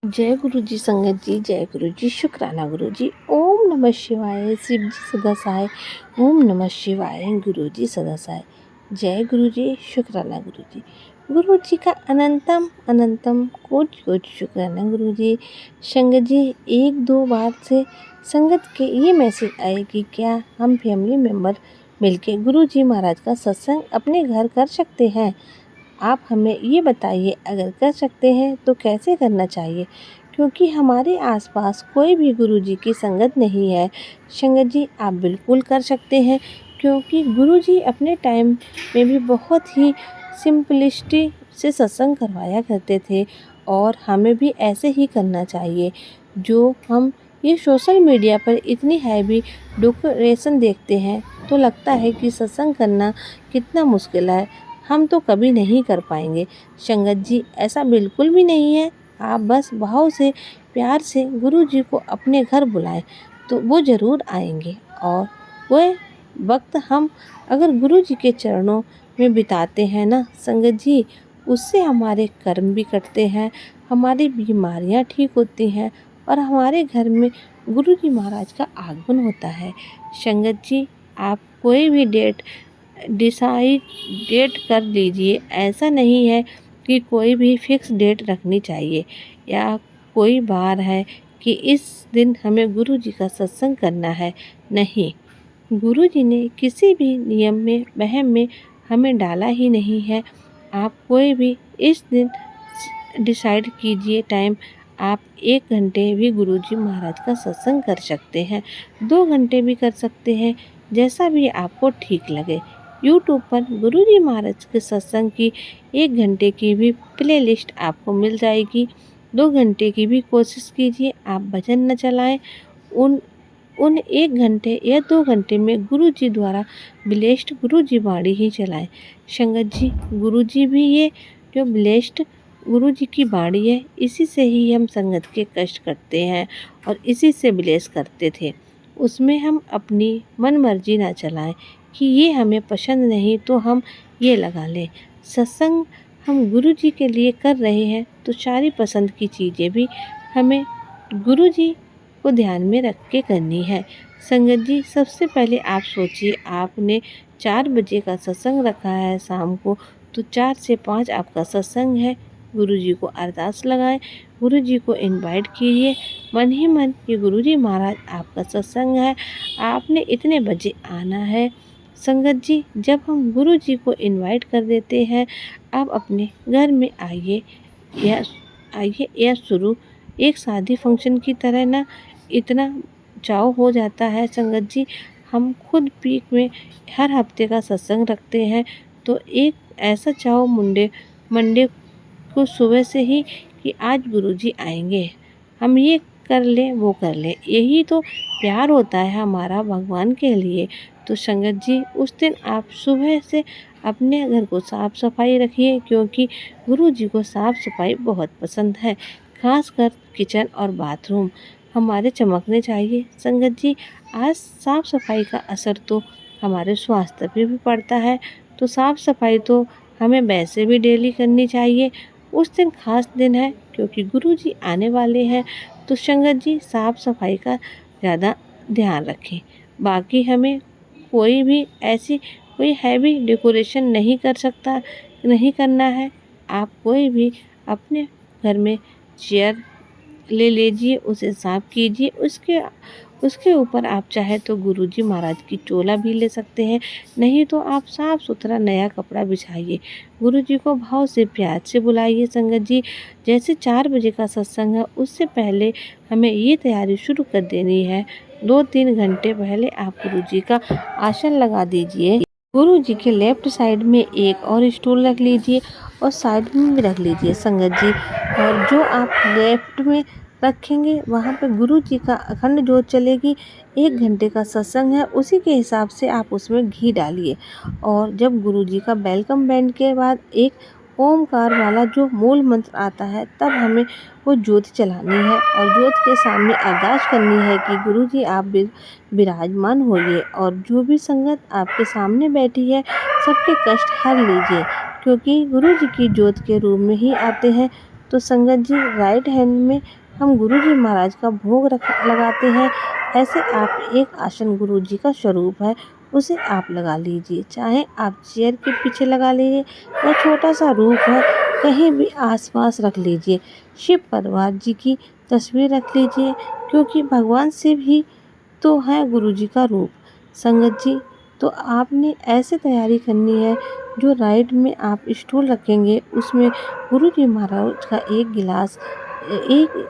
जय गुरु जी संगत जी, जय गुरु जी, शुक्राना गुरु जी। ओम नमः शिवाय, शिव जी सदा सहाय। ओम नमः शिवाय, गुरु जी सदा सहाय। जय गुरु जी, शुक्राना गुरु जी। गुरु जी का अनंतम अनंतम कोटि कोटि शुक्राना गुरु जी। संगत जी, एक दो बार से संगत के ये मैसेज आए कि क्या हम फैमिली मेम्बर मिलके गुरु जी महाराज का सत्संग अपने घर कर सकते हैं। आप हमें ये बताइए, अगर कर सकते हैं तो कैसे करना चाहिए, क्योंकि हमारे आसपास कोई भी गुरुजी की संगत नहीं है। संगत जी, आप बिल्कुल कर सकते हैं, क्योंकि गुरुजी अपने टाइम में भी बहुत ही सिंपलिस्टी से सत्संग करवाया करते थे और हमें भी ऐसे ही करना चाहिए। जो हम ये सोशल मीडिया पर इतनी हैवी डेकोरेशन देखते हैं तो लगता है कि सत्संग करना कितना मुश्किल है, हम तो कभी नहीं कर पाएंगे। संगत जी, ऐसा बिल्कुल भी नहीं है। आप बस भाव से प्यार से गुरु जी को अपने घर बुलाएं तो वो ज़रूर आएंगे। और वह वक्त हम अगर गुरु जी के चरणों में बिताते हैं ना संगत जी, उससे हमारे कर्म भी कटते हैं, हमारी बीमारियां ठीक होती हैं और हमारे घर में गुरु जी महाराज का आगमन होता है। संगत जी, आप कोई भी डेट कर लीजिए। ऐसा नहीं है कि कोई भी फिक्स डेट रखनी चाहिए या कोई बार है कि इस दिन हमें गुरु जी का सत्संग करना है। नहीं, गुरु जी ने किसी भी नियम में वहम में हमें डाला ही नहीं है। आप कोई भी इस दिन डिसाइड कीजिए टाइम। आप 1 घंटे भी गुरु जी महाराज का सत्संग कर सकते हैं, 2 घंटे भी कर सकते हैं, जैसा भी आपको ठीक लगे। यूट्यूब पर गुरु जी महाराज के सत्संग की 1 घंटे की भी प्ले लिस्ट आपको मिल जाएगी। 2 घंटे की भी कोशिश कीजिए, आप भजन न चलाएं। उन उन 1 घंटे या 2 घंटे में गुरु जी द्वारा ब्लेस्ड गुरु जी वाणी ही चलाएं। संगत जी, गुरु जी भी ये जो ब्लेस्ड गुरु जी की वाणी है, इसी से ही हम संगत के कष्ट करते हैं और इसी से ब्लेस करते थे। उसमें हम अपनी मन मर्जी ना चलाएं कि ये हमें पसंद नहीं तो हम ये लगा लें। सत्संग हम गुरु जी के लिए कर रहे हैं तो सारी पसंद की चीज़ें भी हमें गुरु जी को ध्यान में रख के करनी है। संगत जी, सबसे पहले आप सोचिए, आपने 4 बजे का सत्संग रखा है शाम को, तो 4 से 5 आपका सत्संग है। गुरु जी को अरदास लगाएं, गुरु जी को इनवाइट कीजिए मन ही मन कि गुरु जी महाराज आपका सत्संग है, आपने इतने बजे आना है। संगत जी, जब हम गुरु जी को इनवाइट कर देते हैं, आप अपने घर में आइए या शुरू एक शादी फंक्शन की तरह ना इतना चाव हो जाता है। संगत जी, हम खुद पीक में हर हफ्ते का सत्संग रखते हैं तो एक ऐसा चाव मंडे को सुबह से ही कि आज गुरुजी आएंगे, हम ये कर लें वो कर लें। यही तो प्यार होता है हमारा भगवान के लिए। तो संगत जी, उस दिन आप सुबह से अपने घर को साफ सफाई रखिए, क्योंकि गुरु जी को साफ सफाई बहुत पसंद है। खासकर किचन और बाथरूम हमारे चमकने चाहिए। संगत जी, आज साफ सफाई का असर तो हमारे स्वास्थ्य पे भी पड़ता है, तो साफ सफाई तो हमें वैसे भी डेली करनी चाहिए। उस दिन खास दिन है क्योंकि गुरु जी आने वाले हैं, तो संगत जी साफ सफाई का ज़्यादा ध्यान रखें। बाकी हमें कोई हैवी डेकोरेशन नहीं करना है। आप कोई भी अपने घर में चेयर ले लीजिए, उसे साफ कीजिए, उसके ऊपर आप चाहे तो गुरु जी महाराज की चोला भी ले सकते हैं, नहीं तो आप साफ सुथरा नया कपड़ा बिछाइए। गुरु जी को भाव से प्यार से बुलाइए। संगत जी, जैसे 4 बजे का सत्संग है, उससे पहले हमें ये तैयारी शुरू कर देनी है। 2-3 घंटे पहले आप गुरु जी का आसन लगा दीजिए। गुरु जी के लेफ्ट साइड में एक और स्टूल रख लीजिए और साइड में भी रख लीजिए संगत जी। और जो आप लेफ्ट में रखेंगे वहाँ पे गुरु जी का अखंड ज्योत चलेगी। 1 घंटे का सत्संग है, उसी के हिसाब से आप उसमें घी डालिए। और जब गुरु जी का वेलकम बैंड के बाद एक ओमकार वाला जो मूल मंत्र आता है, तब हमें वो ज्योत जलानी है और ज्योत के सामने अरदास करनी है कि गुरु जी आप विराजमान होइए और जो भी संगत आपके सामने बैठी है सबके कष्ट हर लीजिए, क्योंकि गुरु जी की ज्योत के रूप में ही आते हैं तो संगत जी राइट हैंड में हम गुरु जी महाराज का भोग लगाते हैं। ऐसे आप एक आसन गुरु जी का स्वरूप है उसे आप लगा लीजिए, चाहे आप चेयर के पीछे लगा लीजिए या छोटा सा रूप है कहीं भी आसपास रख लीजिए। शिव परिवार जी की तस्वीर रख लीजिए, क्योंकि भगवान शिव ही तो है गुरु जी का रूप। संगत जी तो आपने ऐसे तैयारी करनी है, जो राइट में आप स्टूल रखेंगे उसमें गुरु जी महाराज का एक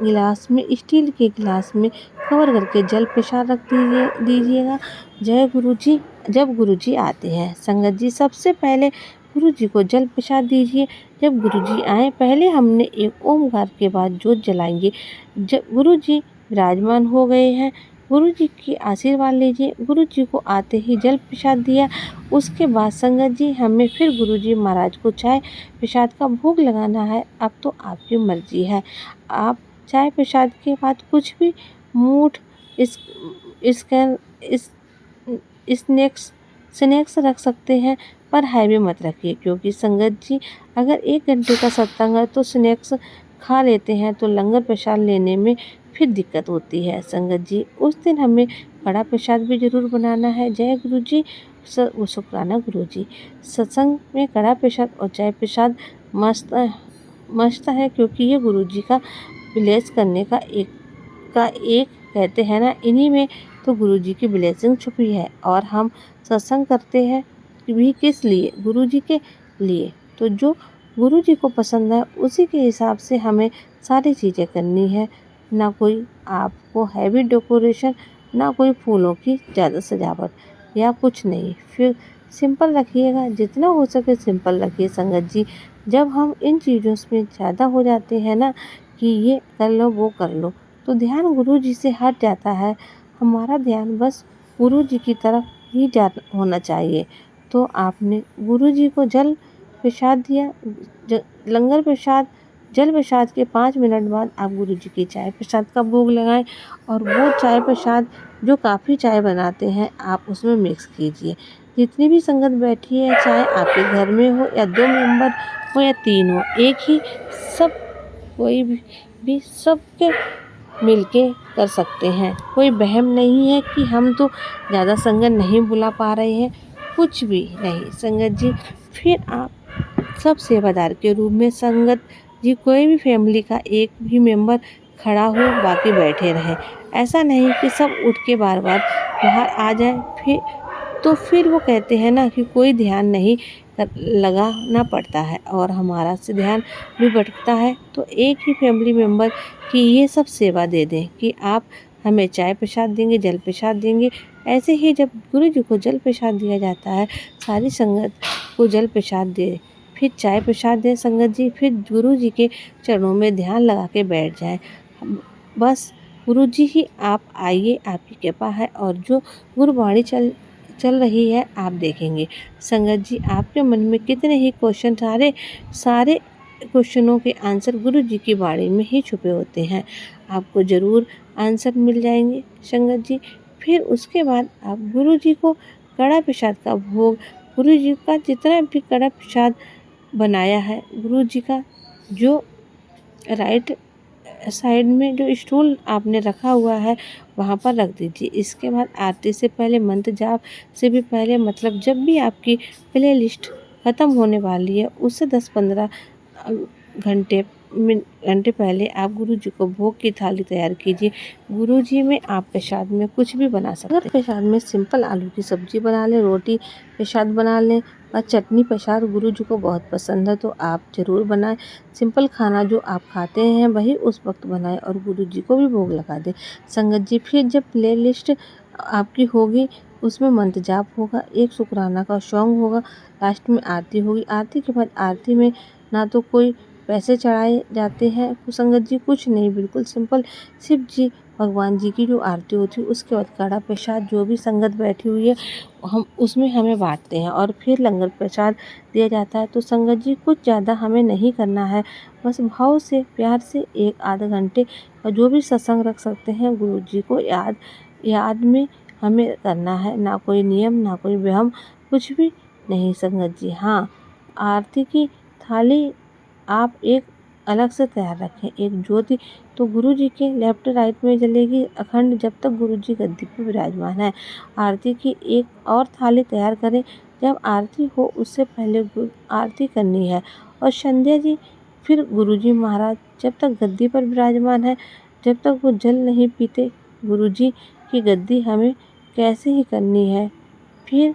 गिलास में स्टील के गिलास में कवर करके जल प्रसाद रख दीजिएगा। जय गुरु जी। जब गुरु जी आते हैं संगत जी सबसे पहले गुरु जी को जल प्रसाद दीजिए। जब गुरु जी आए पहले हमने एक ओमकार के बाद जोत जलाएंगे। जब गुरु जी विराजमान हो गए हैं, गुरु जी की आशीर्वाद लीजिए। गुरु जी को आते ही जल प्रसाद दिया। उसके बाद संगत जी हमें फिर गुरु जी महाराज को चाय प्रसाद का भोग लगाना है। अब तो आपकी मर्जी है, आप चाय प्रसाद के बाद कुछ भी मूठ इस इसका इस स्नैक्स रख सकते हैं, पर हैवी मत रखिए, क्योंकि संगत जी अगर 1 घंटे का सत्संग है तो स्नैक्स खा लेते हैं तो लंगर प्रसाद लेने में फिर दिक्कत होती है। संगत जी उस दिन हमें कड़ा प्रसाद भी जरूर बनाना है। जय गुरु जी। शुक्राना गुरु जी। सत्संग में कड़ा प्रसाद और चाय प्रसाद मस्त है, क्योंकि ये गुरु जी का ब्लेस करने का एक कहते हैं ना, इन्हीं में तो गुरु जी की ब्लेसिंग छुपी है। और हम सत्संग करते हैं भी किस लिए? गुरु जी के लिए। तो जो गुरु जी को पसंद है उसी के हिसाब से हमें सारी चीज़ें करनी है। ना कोई आपको हैवी डेकोरेशन, ना कोई फूलों की ज़्यादा सजावट या कुछ नहीं। फिर सिंपल रखिएगा, जितना हो सके सिंपल रखिए संगत जी। जब हम इन चीज़ों में ज़्यादा हो जाते हैं ना कि ये कर लो वो कर लो, तो ध्यान गुरु जी से हट जाता है। हमारा ध्यान बस गुरु जी की तरफ ही होना चाहिए। तो आपने गुरु जी को जल प्रसाद दिया, लंगर प्रसाद, जल प्रसाद के 5 मिनट बाद आप गुरु जी की चाय प्रसाद का भोग लगाएं। और वो चाय प्रसाद जो काफ़ी चाय बनाते हैं आप उसमें मिक्स कीजिए। जितनी भी संगत बैठी है, चाहे आपके घर में हो या 2 मेंबर हो या 3 हो, एक ही सब कोई भी सबके मिलके कर सकते हैं। कोई वहम नहीं है कि हम तो ज़्यादा संगत नहीं बुला पा रहे हैं, कुछ भी नहीं संगत जी। फिर आप सब सेवादार के रूप में संगत जी कोई भी फैमिली का एक भी मेंबर खड़ा हो, बाकी बैठे रहे। ऐसा नहीं कि सब उठ के बार बार बाहर आ जाए, फिर वो कहते हैं ना कि कोई ध्यान नहीं लगाना पड़ता है और हमारा से ध्यान भी भटकता है। तो एक ही फैमिली मेंबर की ये सब सेवा दे दें कि आप हमें चाय प्रसाद देंगे, जल प्रसाद देंगे। ऐसे ही जब गुरु जी को जल प्रसाद दिया जाता है, सारी संगत को जल प्रसाद दे, फिर चाय प्रसाद दें संगत जी। फिर गुरु जी के चरणों में ध्यान लगा के बैठ जाएं। बस गुरु जी ही आप आइए, आपकी कृपा है। और जो गुरुवाणी चल रही है आप देखेंगे संगत जी, आपके मन में कितने ही क्वेश्चन, सारे क्वेश्चनों के आंसर गुरु जी की वाणी में ही छुपे होते हैं। आपको ज़रूर आंसर मिल जाएंगे संगत जी। फिर उसके बाद आप गुरु जी को कड़ा प्रसाद का भोग, गुरु जी का जितना भी कड़ा प्रसाद बनाया है, गुरु जी का जो राइट साइड में जो स्टूल आपने रखा हुआ है वहाँ पर रख दीजिए। इसके बाद आरती से पहले, मंत्र जाप से भी पहले, मतलब जब भी आपकी प्ले लिस्ट ख़त्म होने वाली है उससे 10-15 घंटे पहले आप गुरु जी को भोग की थाली तैयार कीजिए। गुरु जी में आप प्रसाद में कुछ भी बना सकते हैं। अगर प्रसाद में सिंपल आलू की सब्जी बना लें, रोटी प्रसाद बना लें और चटनी प्रसाद गुरु जी को बहुत पसंद है तो आप ज़रूर बनाएं। सिंपल खाना जो आप खाते हैं वही उस वक्त बनाएं और गुरु जी को भी भोग लगा दें संगत जी। फिर जब प्ले लिस्ट आपकी होगी उसमें मंत्र जाप होगा, एक शुक्राना का सॉन्ग होगा, लास्ट में आरती होगी। आरती के बाद आरती में ना तो कोई पैसे चढ़ाए जाते हैं संगत जी, कुछ नहीं, बिल्कुल सिंपल शिव जी भगवान जी की जो आरती होती है उसके बाद कड़ा प्रसाद जो भी संगत बैठी हुई है हम उसमें हमें बांटते हैं और फिर लंगर प्रसाद दिया जाता है। तो संगत जी कुछ ज़्यादा हमें नहीं करना है, बस भाव से प्यार से 1-आधे घंटे और जो भी सत्संग रख सकते हैं गुरु जी को याद में हमें करना है। ना कोई नियम, ना कोई वहम, कुछ भी नहीं संगत जी। हाँ, आरती की थाली आप एक अलग से तैयार रखें। एक ज्योति तो गुरुजी के लेफ्ट राइट में जलेगी अखंड जब तक गुरुजी गद्दी पर विराजमान है। आरती की एक और थाली तैयार करें। जब आरती हो उससे पहले आरती करनी है। और संध्या जी फिर गुरुजी महाराज जब तक गद्दी पर विराजमान है, जब तक वो जल नहीं पीते, गुरुजी की गद्दी हमें कैसे ही करनी है। फिर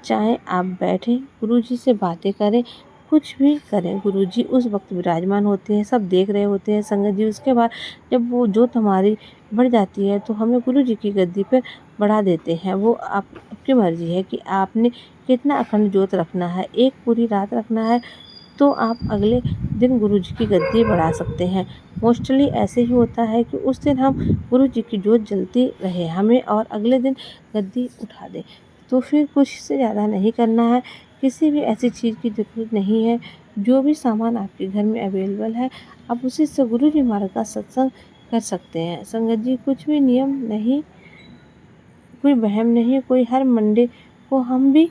चाहे आप बैठें, गुरुजी से बातें करें, कुछ भी करें, गुरुजी उस वक्त विराजमान होते हैं, सब देख रहे होते हैं संगत जी। उसके बाद जब वो जोत हमारी बढ़ जाती है तो हमें गुरुजी की गद्दी पर बढ़ा देते हैं। वो आपकी मर्जी है कि आपने कितना अखंड जोत रखना है। एक पूरी रात रखना है तो आप अगले दिन गुरुजी की गद्दी बढ़ा सकते हैं। मोस्टली ऐसे ही होता है कि उस दिन हम गुरुजी की जोत जलती रहे हमें और अगले दिन गद्दी उठा दें। तो फिर कुछ से ज़्यादा नहीं करना है। किसी भी ऐसी चीज़ की ज़रूरत नहीं है। जो भी सामान आपके घर में अवेलेबल है, आप उसी से गुरुजी महाराज का सत्संग कर सकते हैं। संगत जी कुछ भी नियम नहीं, कोई वहम नहीं, कोई हर मंडे को हम भी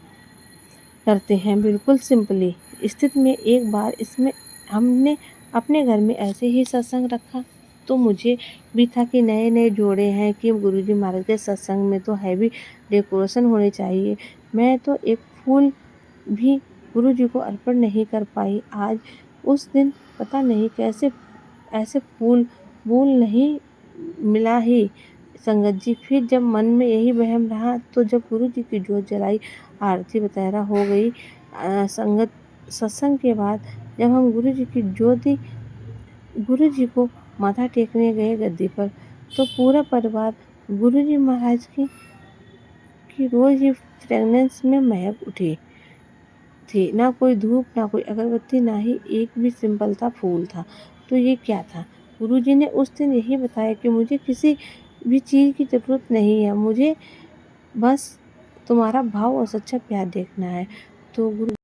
करते हैं बिल्कुल सिंपली। स्थिति में एक बार इसमें हमने अपने घर में ऐसे ही सत्संग रखा तो मुझे भी था कि नए नए जोड़े हैं कि गुरुजी महाराज के सत्संग में तो हैवी डेकोरेशन होनी चाहिए। मैं तो एक फूल भी गुरुजी को अर्पण नहीं कर पाई। आज उस दिन पता नहीं कैसे ऐसे फूल बूल नहीं मिला ही संगत जी। फिर जब मन में यही वहम रहा तो जब गुरुजी की जोत जलाई, आरती वगैरह हो गई, संगत सत्संग के बाद जब हम गुरुजी को माथा टेकने गए गद्दी पर तो पूरा परिवार गुरुजी महाराज की रोज ही फ्रेगनेंस में महक उठी थी। ना कोई धूप, ना कोई अगरबत्ती, ना ही एक भी सिंपल था फूल था। तो ये क्या था? गुरुजी ने उस दिन यही बताया कि मुझे किसी भी चीज़ की ज़रूरत नहीं है, मुझे बस तुम्हारा भाव और सच्चा प्यार देखना है। तो गुरु